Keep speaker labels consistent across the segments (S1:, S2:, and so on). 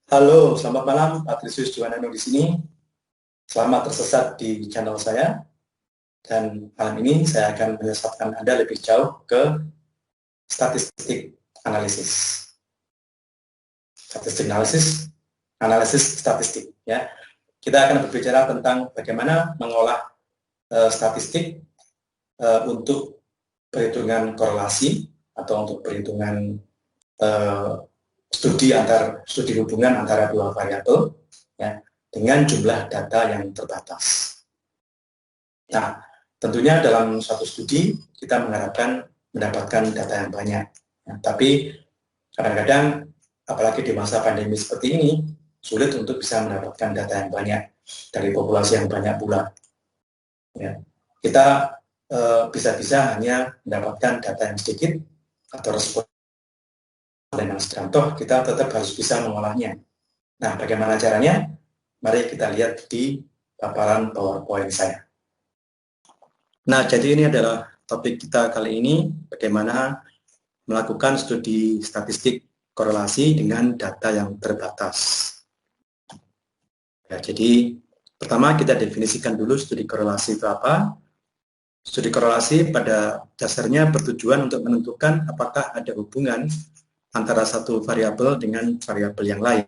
S1: Halo, selamat malam. Patrisius Juwanano di sini. Selamat tersesat di channel saya. Dan malam ini saya akan menyesatkan Anda lebih jauh ke statistik analisis. Statistik analisis, analisis statistik. Ya, kita akan berbicara tentang bagaimana mengolah statistik untuk perhitungan korelasi atau untuk perhitungan studi hubungan antara dua variabel, ya, dengan jumlah data yang terbatas. Nah, tentunya dalam suatu studi kita mengharapkan mendapatkan data yang banyak. Ya, tapi kadang-kadang, apalagi di masa pandemi seperti ini, sulit untuk bisa mendapatkan data yang banyak dari populasi yang banyak pula. Ya, kita bisa-bisa hanya mendapatkan data yang sedikit atau respon yang sedang, toh kita tetap harus bisa mengolahnya. Nah, bagaimana caranya? Mari kita lihat di paparan PowerPoint saya. Nah, jadi ini adalah topik kita kali ini, bagaimana melakukan studi statistik korelasi dengan data yang terbatas. Ya, jadi pertama kita definisikan dulu studi korelasi itu apa. Studi korelasi pada dasarnya bertujuan untuk menentukan apakah ada hubungan antara satu variabel dengan variabel yang lain.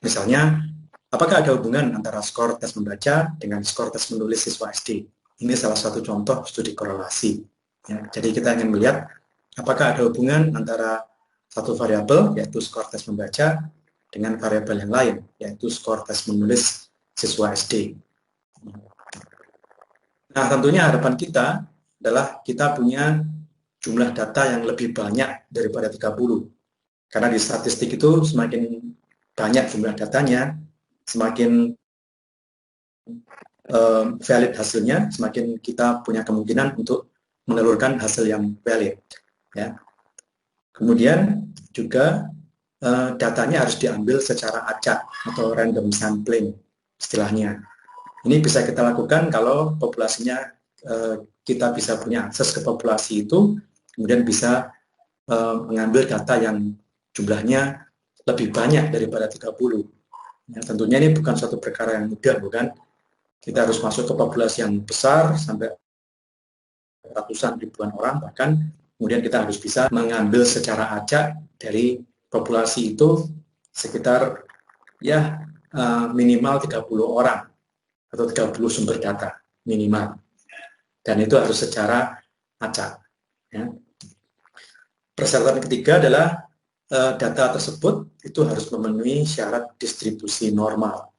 S1: Misalnya, apakah ada hubungan antara skor tes membaca dengan skor tes menulis siswa SD? Ini salah satu contoh studi korelasi. Ya, jadi kita ingin melihat apakah ada hubungan antara satu variabel, yaitu skor tes membaca, dengan variabel yang lain, yaitu skor tes menulis siswa SD. Nah, tentunya harapan kita adalah kita punya jumlah data yang lebih banyak daripada 30. Karena di statistik itu semakin banyak jumlah datanya, semakin valid hasilnya, semakin kita punya kemungkinan untuk menelurkan hasil yang valid. Ya. Kemudian juga datanya harus diambil secara acak atau random sampling istilahnya. Ini bisa kita lakukan kalau populasinya kita bisa punya akses ke populasi itu, kemudian bisa mengambil data yang jumlahnya lebih banyak daripada 30. Ya, tentunya ini bukan suatu perkara yang mudah, bukan? Kita harus masuk ke populasi yang besar sampai ratusan ribuan orang, bahkan kemudian kita harus bisa mengambil secara acak dari populasi itu sekitar ya minimal 30 orang atau 30 sumber data minimal, dan itu harus secara acak. Ya. Persyaratan ketiga adalah data tersebut itu harus memenuhi syarat distribusi normal.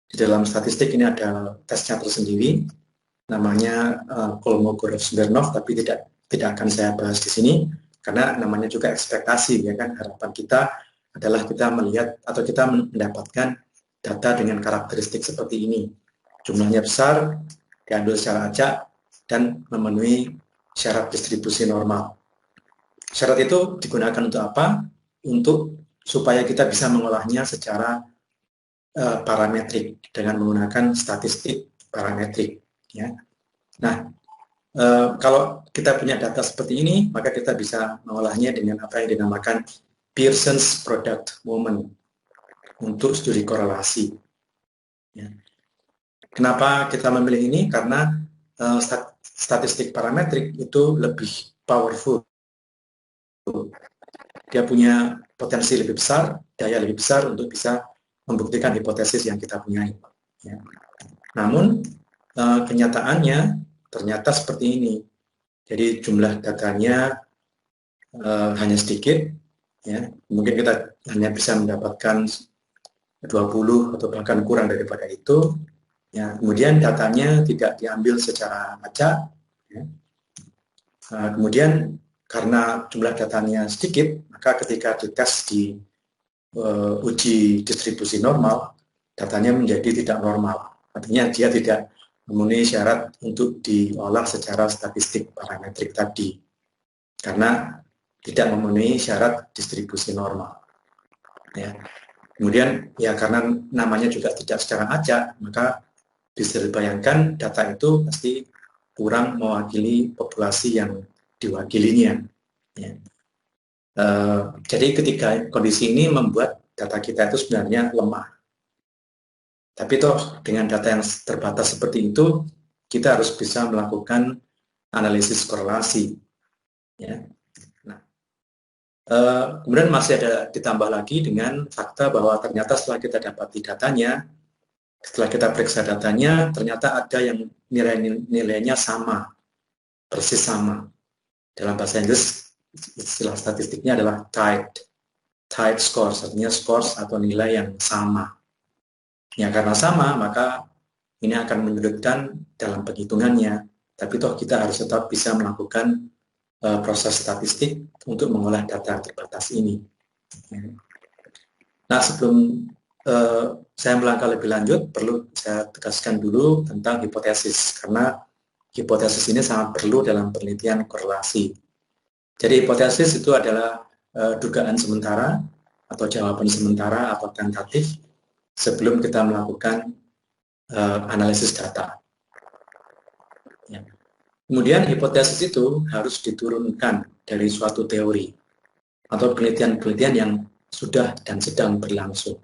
S1: Di dalam statistik ini ada tesnya tersendiri, namanya Kolmogorov-Smirnov, tapi tidak akan saya bahas di sini karena namanya juga ekspektasi, ya kan. Harapan kita adalah kita melihat atau kita mendapatkan data dengan karakteristik seperti ini, jumlahnya besar, diambil secara acak, dan memenuhi syarat distribusi normal. Syarat itu digunakan untuk apa? Untuk supaya kita bisa mengolahnya secara parametrik dengan menggunakan statistik parametrik. Ya. Nah, kalau kita punya data seperti ini, maka kita bisa mengolahnya dengan apa yang dinamakan Pearson's Product Moment untuk studi korelasi. Ya. Kenapa kita memilih ini? Karena statistik parametrik itu lebih powerful. Dia punya potensi lebih besar, daya lebih besar untuk bisa membuktikan hipotesis yang kita punya. Ya. Namun kenyataannya ternyata seperti ini. Jadi jumlah datanya hanya sedikit, ya. Mungkin kita hanya bisa mendapatkan 20 atau bahkan kurang daripada itu. Ya. Kemudian datanya tidak diambil secara acak. Ya. Kemudian karena jumlah datanya sedikit, maka ketika dites di uji distribusi normal, datanya menjadi tidak normal. Artinya dia tidak memenuhi syarat untuk diolah secara statistik parametrik tadi, karena tidak memenuhi syarat distribusi normal. Ya. Kemudian ya karena namanya juga tidak secara acak, maka bisa dibayangkan data itu pasti kurang mewakili populasi yang diwakilinya. Ya. Jadi ketika kondisi ini membuat data kita itu sebenarnya lemah. Tapi toh dengan data yang terbatas seperti itu, kita harus bisa melakukan analisis korelasi. Ya. Nah, kemudian masih ada ditambah lagi dengan fakta bahwa ternyata setelah kita dapati datanya, setelah kita periksa datanya, ternyata ada yang nilainya sama, persis sama. Dalam bahasa Inggris, istilah statistiknya adalah tied scores, artinya scores atau nilai yang sama. Ya, karena sama, maka ini akan menyulitkan dalam penghitungannya. Tapi toh kita harus tetap bisa melakukan proses statistik untuk mengolah data terbatas ini. Nah, sebelum saya melangkah lebih lanjut, perlu saya tegaskan dulu tentang hipotesis, karena hipotesis ini sangat perlu dalam penelitian korelasi. Jadi hipotesis itu adalah dugaan sementara atau jawaban sementara atau tentatif sebelum kita melakukan analisis data. Ya. Kemudian hipotesis itu harus diturunkan dari suatu teori atau penelitian-penelitian yang sudah dan sedang berlangsung.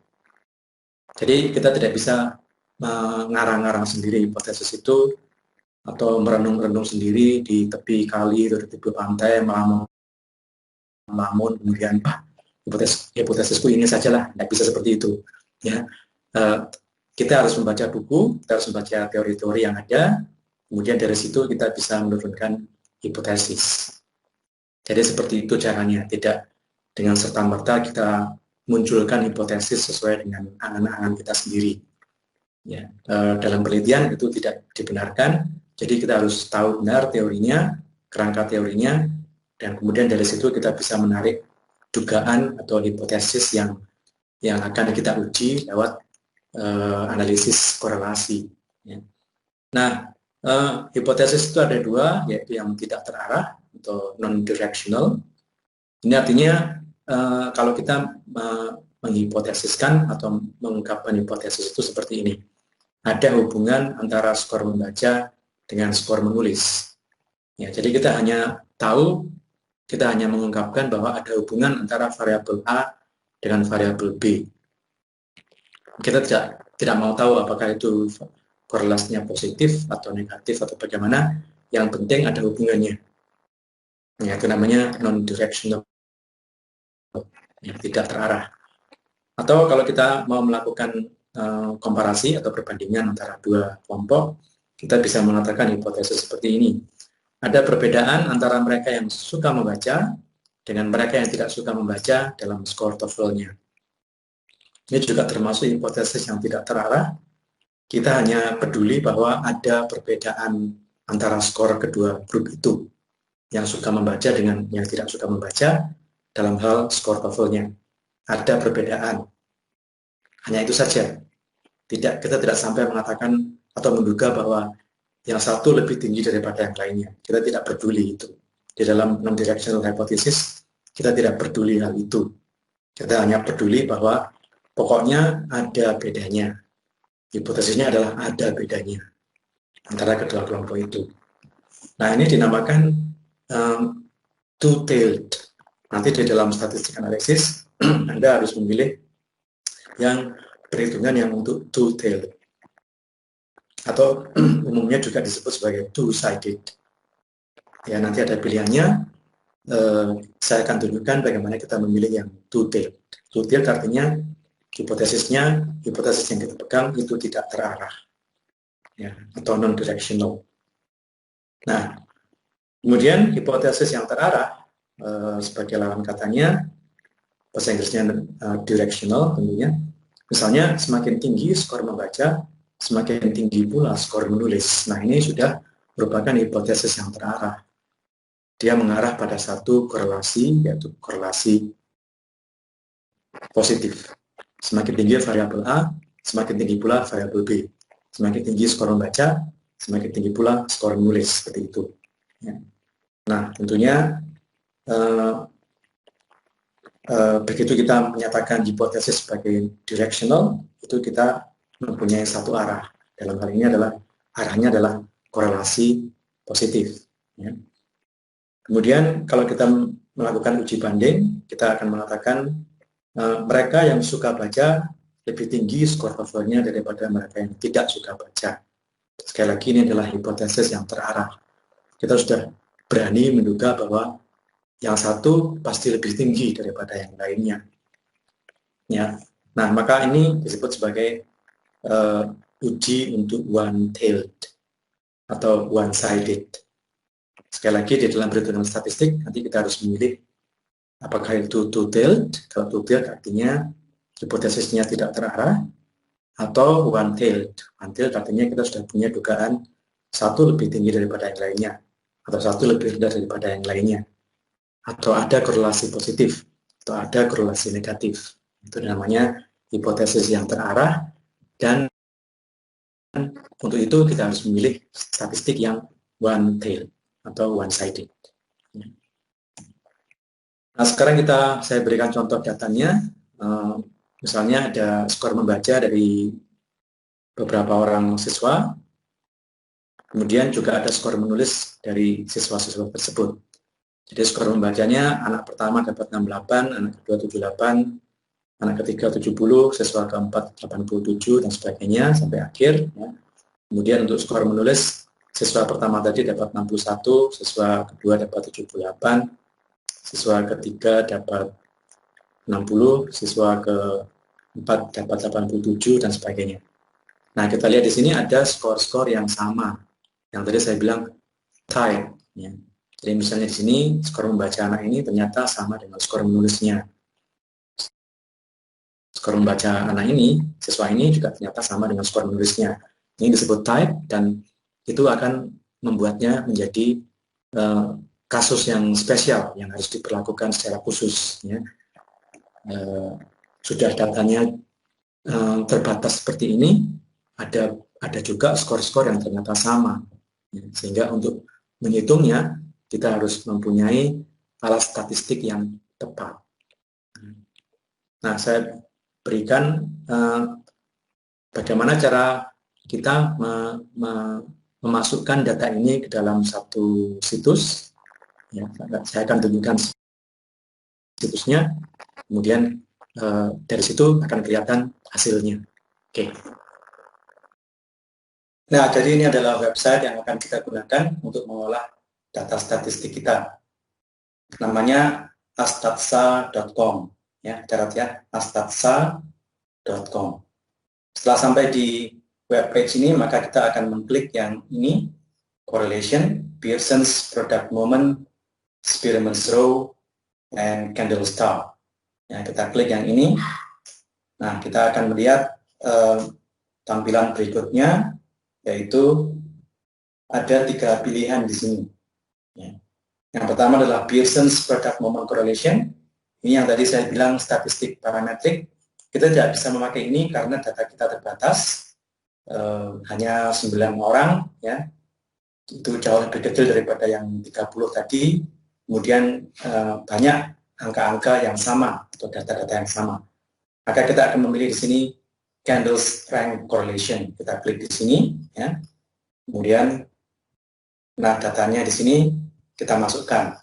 S1: Jadi kita tidak bisa mengarang-arang sendiri hipotesis itu atau merenung-renung sendiri di tepi kali atau di tepi pantai, melamun kemudian hipotesisku ini sajalah, tidak bisa seperti itu. Ya, kita harus membaca buku, kita harus membaca teori-teori yang ada, kemudian dari situ kita bisa menurunkan hipotesis. Jadi seperti itu caranya, tidak dengan serta-merta kita munculkan hipotesis sesuai dengan angan-angan kita sendiri. Ya, dalam penelitian itu tidak dibenarkan, jadi kita harus tahu benar teorinya, kerangka teorinya, dan kemudian dari situ kita bisa menarik dugaan atau hipotesis yang akan kita uji lewat analisis korelasi. Ya. Nah, hipotesis itu ada dua, yaitu yang tidak terarah atau non-directional. Ini artinya kalau kita menghipotesiskan atau mengungkapkan hipotesis itu seperti ini. Ada hubungan antara skor membaca dengan skor menulis. Ya, jadi kita hanya tahu, kita hanya mengungkapkan bahwa ada hubungan antara variabel A dengan variabel B. Kita tidak mau tahu apakah itu korelasinya positif atau negatif atau bagaimana. Yang penting ada hubungannya. Ya, itu namanya non-directional, yang tidak terarah. Atau kalau kita mau melakukan komparasi atau perbandingan antara dua kelompok, kita bisa mengatakan hipotesis seperti ini. Ada perbedaan antara mereka yang suka membaca dengan mereka yang tidak suka membaca dalam skor TOEFL-nya. Ini juga termasuk hipotesis yang tidak terarah. Kita hanya peduli bahwa ada perbedaan antara skor kedua grup itu, yang suka membaca dengan yang tidak suka membaca dalam hal skor TOEFL-nya. Ada perbedaan. Hanya itu saja. Kita tidak sampai mengatakan atau menduga bahwa yang satu lebih tinggi daripada yang lainnya. Kita tidak peduli itu. Di dalam non-directional hypothesis, kita tidak peduli hal itu. Kita hanya peduli bahwa pokoknya ada bedanya. Hipotesisnya adalah ada bedanya antara kedua kelompok itu. Nah, ini dinamakan two-tailed. Nanti di dalam statistik analisis, Anda harus memilih yang perhitungan yang untuk two-tailed. Atau umumnya juga disebut sebagai two-sided. Ya, nanti ada pilihannya. Saya akan tunjukkan bagaimana kita memilih yang two-tailed. Two-tailed artinya hipotesis yang kita pegang itu tidak terarah, ya, atau non-directional. Nah, kemudian hipotesis yang terarah sebagai lawan katanya, bahasa Inggrisnya directional tentunya. Misalnya semakin tinggi skor membaca, semakin tinggi pula skor menulis. Nah, ini sudah merupakan hipotesis yang terarah. Dia mengarah pada satu korelasi, yaitu korelasi positif. Semakin tinggi variabel A, semakin tinggi pula variabel B. Semakin tinggi skor membaca, semakin tinggi pula skor menulis, seperti itu. Ya. Nah, tentunya begitu kita menyatakan hipotesis sebagai directional, itu kita mempunyai satu arah. Dalam hal ini arahnya adalah korelasi positif. Ya. Kemudian kalau kita melakukan uji banding, kita akan mengatakan mereka yang suka baca lebih tinggi skor TOEFL-nya daripada mereka yang tidak suka baca. Sekali lagi, ini adalah hipotesis yang terarah. Kita sudah berani menduga bahwa yang satu pasti lebih tinggi daripada yang lainnya. Ya. Nah, maka ini disebut sebagai uji untuk one-tailed atau one-sided. Sekali lagi, di dalam perhitungan statistik, nanti kita harus memilih apakah itu two-tailed. Kalau two-tailed artinya hipotesisnya tidak terarah, atau one-tailed. One-tailed artinya kita sudah punya dugaan satu lebih tinggi daripada yang lainnya, atau satu lebih rendah daripada yang lainnya, atau ada korelasi positif, atau ada korelasi negatif. Itu namanya hipotesis yang terarah, dan untuk itu kita harus memilih statistik yang one-tailed atau one-sided. Nah, sekarang saya berikan contoh datanya. Misalnya ada skor membaca dari beberapa orang siswa, kemudian juga ada skor menulis dari siswa-siswa tersebut. Jadi skor membacanya, anak pertama dapat 68, anak kedua 78, anak ketiga 70, siswa keempat 87, dan sebagainya, sampai akhir. Ya. Kemudian untuk skor menulis, siswa pertama tadi dapat 61, siswa kedua dapat 78, siswa ketiga dapat 60, siswa keempat dapat 87, dan sebagainya. Nah, kita lihat di sini ada skor-skor yang sama. Yang tadi saya bilang type. Ya. Jadi misalnya di sini skor membaca anak ini ternyata sama dengan skor menulisnya. Skor membaca anak ini, siswa ini juga ternyata sama dengan skor menulisnya. Ini disebut type, dan itu akan membuatnya menjadi kasus yang spesial yang harus diperlakukan secara khusus. Ya. Sudah datanya terbatas seperti ini, ada juga skor-skor yang ternyata sama. Ya. Sehingga untuk menghitungnya, kita harus mempunyai alat statistik yang tepat. Nah, saya berikan bagaimana cara kita memasukkan data ini ke dalam satu situs. Ya, saya akan tunjukkan situsnya, kemudian dari situ akan kelihatan hasilnya. Oke. Nah, jadi ini adalah website yang akan kita gunakan untuk mengolah data statistik kita. Namanya astatsa.com. Ya, catatnya astatsa.com. Setelah sampai di web page ini, maka kita akan mengklik yang ini, correlation, Pearson's product moment, Spearman's row, and candle star. Ya, kita klik yang ini. Nah, kita akan melihat tampilan berikutnya, yaitu ada 3 pilihan di sini. Ya. Yang pertama adalah Pearson's product moment correlation. Ini yang tadi saya bilang statistik parametrik. Kita tidak bisa memakai ini karena data kita terbatas, hanya 9 orang, ya. Itu jauh lebih kecil daripada yang 30 tadi. Kemudian banyak angka-angka yang sama atau data-data yang sama. Maka kita akan memilih di sini candle strength correlation. Kita klik di sini, ya. Kemudian, nah datanya di sini kita masukkan.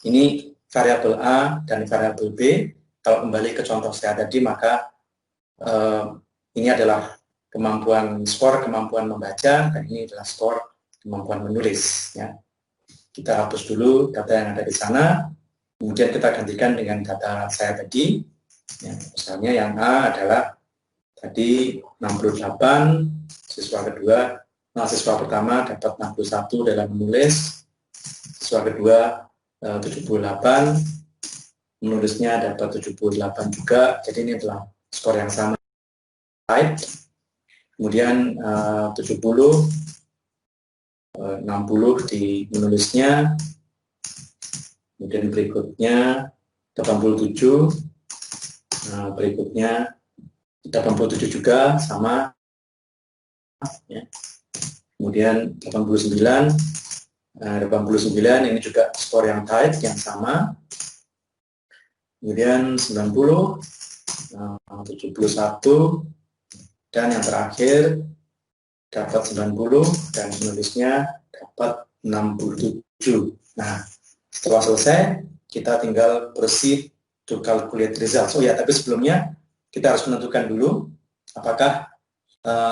S1: Ini variabel A dan variabel B. Kalau kembali ke contoh saya tadi, maka ini adalah skor kemampuan membaca, dan ini adalah skor kemampuan menulis. Ya. Kita hapus dulu data yang ada di sana, kemudian kita gantikan dengan data saya tadi. Ya, misalnya yang A adalah tadi 68, siswa pertama dapat 61 dalam menulis, siswa kedua 78, menulisnya dapat 78 juga, jadi ini adalah skor yang sama. Kemudian 70, 60 di menulisnya, kemudian berikutnya 87, berikutnya 87 juga sama, ya. Kemudian 89 ini juga skor yang tight, yang sama. Kemudian 90, 71, dan yang terakhir dapat 90 dan menulisnya dapat 67. Nah, setelah selesai, kita tinggal proceed to calculate results. Oh ya, tapi sebelumnya kita harus menentukan dulu apakah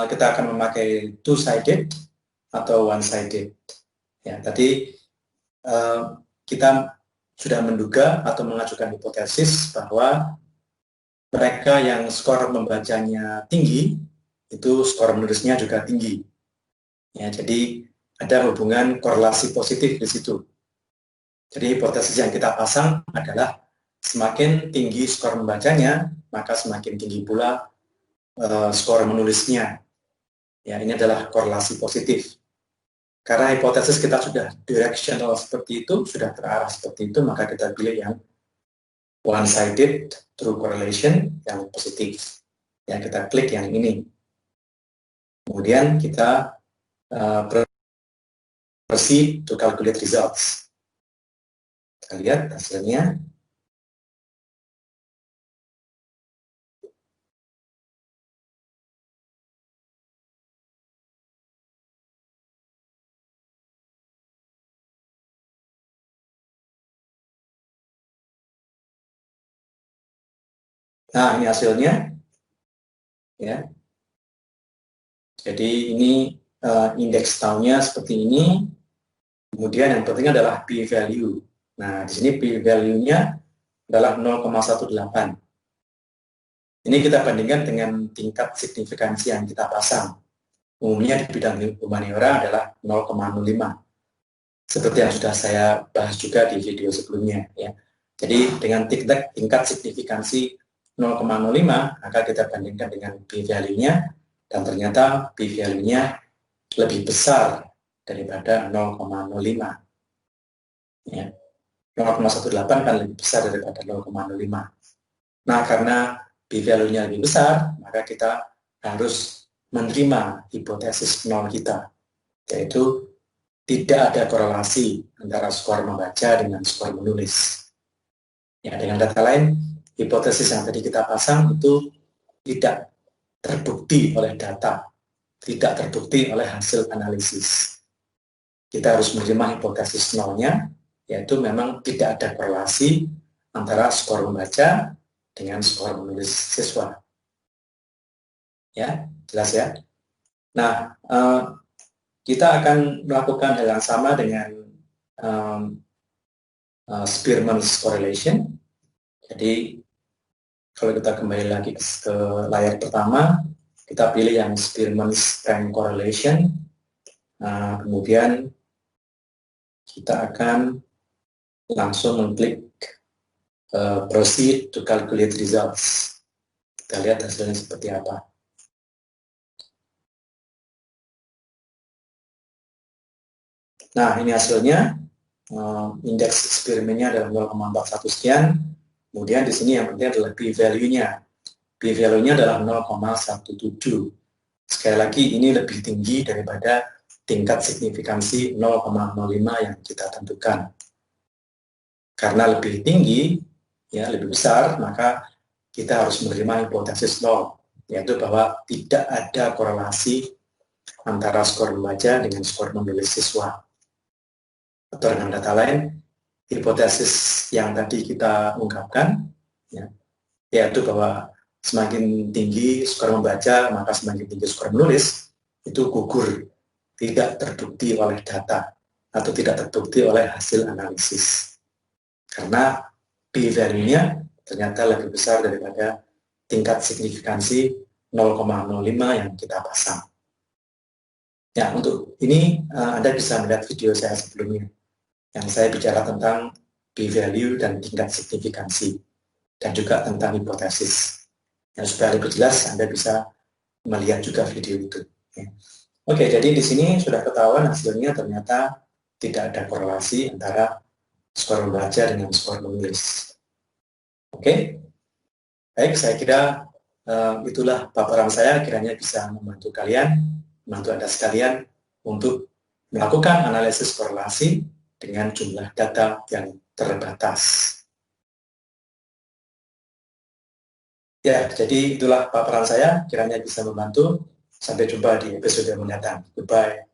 S1: kita akan memakai two-sided atau one-sided. Ya, tadi kita sudah menduga atau mengajukan hipotesis bahwa mereka yang skor membacanya tinggi, itu skor menulisnya juga tinggi. Ya, jadi ada hubungan korelasi positif di situ. Jadi hipotesis yang kita pasang adalah semakin tinggi skor membacanya, maka semakin tinggi pula skor menulisnya. Ya, ini adalah korelasi positif. Karena hipotesis kita sudah directional seperti itu, sudah terarah seperti itu, maka kita pilih yang one-sided true correlation yang positif. Ya, kita klik yang ini. Kemudian kita proceed to calculate results. Kita lihat hasilnya. Nah, ini hasilnya. Ya. Jadi ini indeks tahunnya seperti ini. Kemudian yang penting adalah p-value. Nah, di sini p-value-nya adalah 0,18. Ini kita bandingkan dengan tingkat signifikansi yang kita pasang. Umumnya di bidang humaniora adalah 0,05. Seperti yang sudah saya bahas juga di video sebelumnya. Ya. Jadi dengan tingkat signifikansi 0,05, maka kita bandingkan dengan p-value-nya, dan ternyata p-value-nya lebih besar daripada 0,05. Ya. 0,18 kan lebih besar daripada 0,05. Nah, karena p-value-nya lebih besar, maka kita harus menerima hipotesis nol kita, yaitu tidak ada korelasi antara skor membaca dengan skor menulis. Ya, dengan data lain, hipotesis yang tadi kita pasang itu tidak terbukti oleh data, tidak terbukti oleh hasil analisis. Kita harus menerima hipotesis nolnya, yaitu memang tidak ada korelasi antara skor membaca dengan skor menulis siswa. Ya, jelas ya? Nah, kita akan melakukan hal yang sama dengan Spearman's correlation. Jadi, kalau kita kembali lagi ke layar pertama, kita pilih yang Spearman's rank correlation. Kemudian kita akan langsung mengklik proceed to calculate results. Kita lihat hasilnya seperti apa. Nah, ini hasilnya. Indeks eksperimennya adalah 0,41 sekian. Kemudian di sini yang penting adalah p-value-nya. P-value-nya adalah 0,17. Sekali lagi, ini lebih tinggi daripada tingkat signifikansi 0,05 yang kita tentukan. Karena lebih tinggi, ya lebih besar, maka kita harus menerima hipotesis nol, yaitu bahwa tidak ada korelasi antara skor membaca dengan skor menulis siswa. Atau dengan data lain, hipotesis yang tadi kita ungkapkan, ya, yaitu bahwa semakin tinggi skor membaca, maka semakin tinggi skor menulis, itu gugur, tidak terbukti oleh data, atau tidak terbukti oleh hasil analisis. Karena p-value-nya ternyata lebih besar daripada tingkat signifikansi 0,05 yang kita pasang. Ya, untuk ini Anda bisa melihat video saya sebelumnya, yang saya bicara tentang p-value dan tingkat signifikansi, dan juga tentang hipotesis. Yang supaya lebih jelas, Anda bisa melihat juga video itu. Ya. Oke, jadi di sini sudah ketahuan hasilnya ternyata tidak ada korelasi antara skor membaca dengan skor menulis. Oke, baik, saya kira itulah paparan saya, kiranya bisa membantu kalian, membantu Anda sekalian untuk melakukan analisis korelasi dengan jumlah data yang terbatas. Ya, jadi itulah paparan saya, kiranya bisa membantu. Sampai jumpa di episode mendatang. Goodbye.